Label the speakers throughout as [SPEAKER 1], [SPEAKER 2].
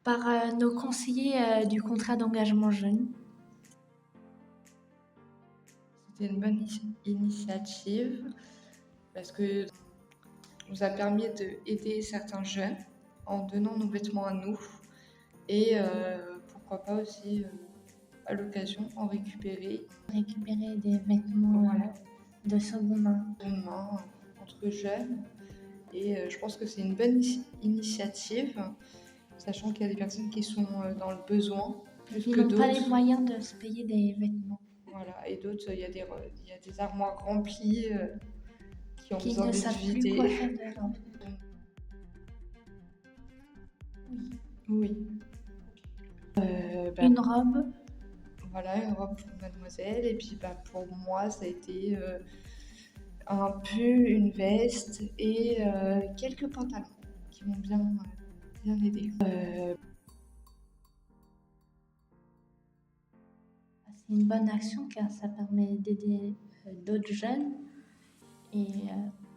[SPEAKER 1] Par nos conseillers du contrat d'engagement jeune.
[SPEAKER 2] C'était une bonne initiative parce que nous a permis d'aider certains jeunes en donnant nos vêtements à nous et pourquoi pas aussi à l'occasion en récupérer
[SPEAKER 1] Récupérer des vêtements
[SPEAKER 2] Voilà.
[SPEAKER 1] de seconde main.
[SPEAKER 2] une main entre jeunes. Et je pense que c'est une bonne initiative, sachant qu'il y a des personnes qui sont dans le besoin plus
[SPEAKER 1] Qui
[SPEAKER 2] que
[SPEAKER 1] n'ont pas les
[SPEAKER 2] d'autres.
[SPEAKER 1] moyens de se payer des vêtements.
[SPEAKER 2] Voilà. Et d'autres, il y a des armoires remplies qui ont
[SPEAKER 1] Qui
[SPEAKER 2] besoin
[SPEAKER 1] ne
[SPEAKER 2] d'être
[SPEAKER 1] savent plus quoi faire
[SPEAKER 2] vidées.
[SPEAKER 1] de leur vie.
[SPEAKER 2] Oui.
[SPEAKER 1] Une robe.
[SPEAKER 2] Voilà, une robe pour mademoiselle. Et puis pour moi, ça a été un pull, une veste et quelques pantalons qui m'ont bien aidé.
[SPEAKER 1] C'est une bonne action car ça permet d'aider d'autres jeunes et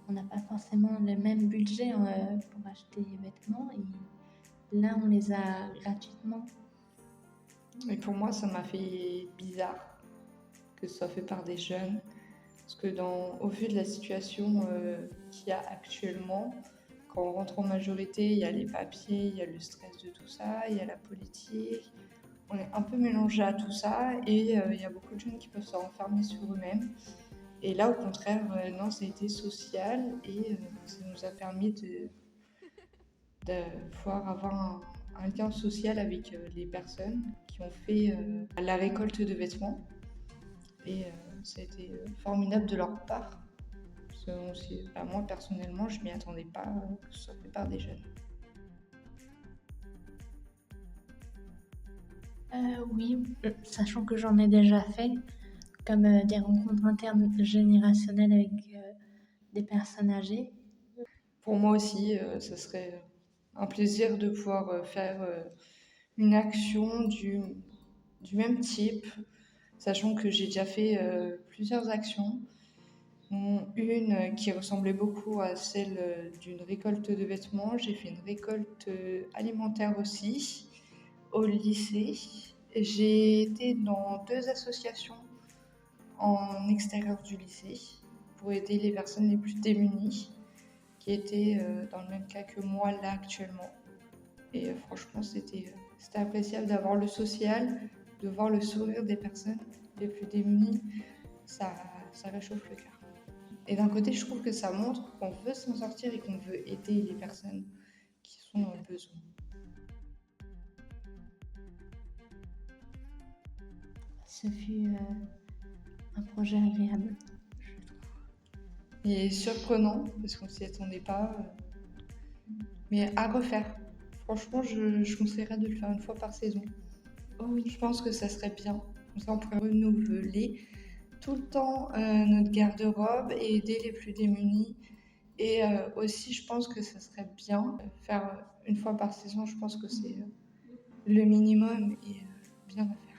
[SPEAKER 1] on n'a pas forcément le même budget pour acheter des vêtements et là on les a gratuitement.
[SPEAKER 2] Et pour moi, ça m'a fait bizarre que ce soit fait par des jeunes. Parce que au vu de la situation qu'il y a actuellement, quand on rentre en majorité, il y a les papiers, il y a le stress de tout ça, il y a la politique. On est un peu mélangé à tout ça et il y a beaucoup de jeunes qui peuvent se renfermer sur eux-mêmes. Et là, au contraire, non, ça a été social et ça nous a permis de pouvoir avoir un lien social avec les personnes qui ont fait la récolte de vêtements. Et ça a été formidable de leur part. Parce que moi, personnellement, je m'y attendais pas que ce soit fait par des jeunes.
[SPEAKER 1] Oui, sachant que j'en ai déjà fait, comme des rencontres intergénérationnelles avec des personnes âgées.
[SPEAKER 2] Pour moi aussi, ce serait un plaisir de pouvoir faire une action du même type, sachant que j'ai déjà fait plusieurs actions. Une qui ressemblait beaucoup à celle d'une récolte de vêtements. J'ai fait une récolte alimentaire aussi au lycée. J'ai été dans 2 associations en extérieur du lycée pour aider les personnes les plus démunies qui étaient dans le même cas que moi là actuellement. Et franchement, c'était appréciable d'avoir le social, de voir le sourire des personnes les plus démunies. Ça réchauffe le cœur. Et d'un côté, je trouve que ça montre qu'on veut s'en sortir et qu'on veut aider les personnes qui sont dans le besoin.
[SPEAKER 1] Ce fut un projet agréable.
[SPEAKER 2] Et surprenant, parce qu'on s'y attendait pas, mais à refaire. Franchement, je conseillerais de le faire une fois par saison.
[SPEAKER 1] Oh oui.
[SPEAKER 2] Je pense que ça serait bien. Comme ça, on pourrait renouveler tout le temps notre garde-robe et aider les plus démunis. Et aussi, je pense que ça serait bien faire une fois par saison. Je pense que c'est le minimum et bien à faire.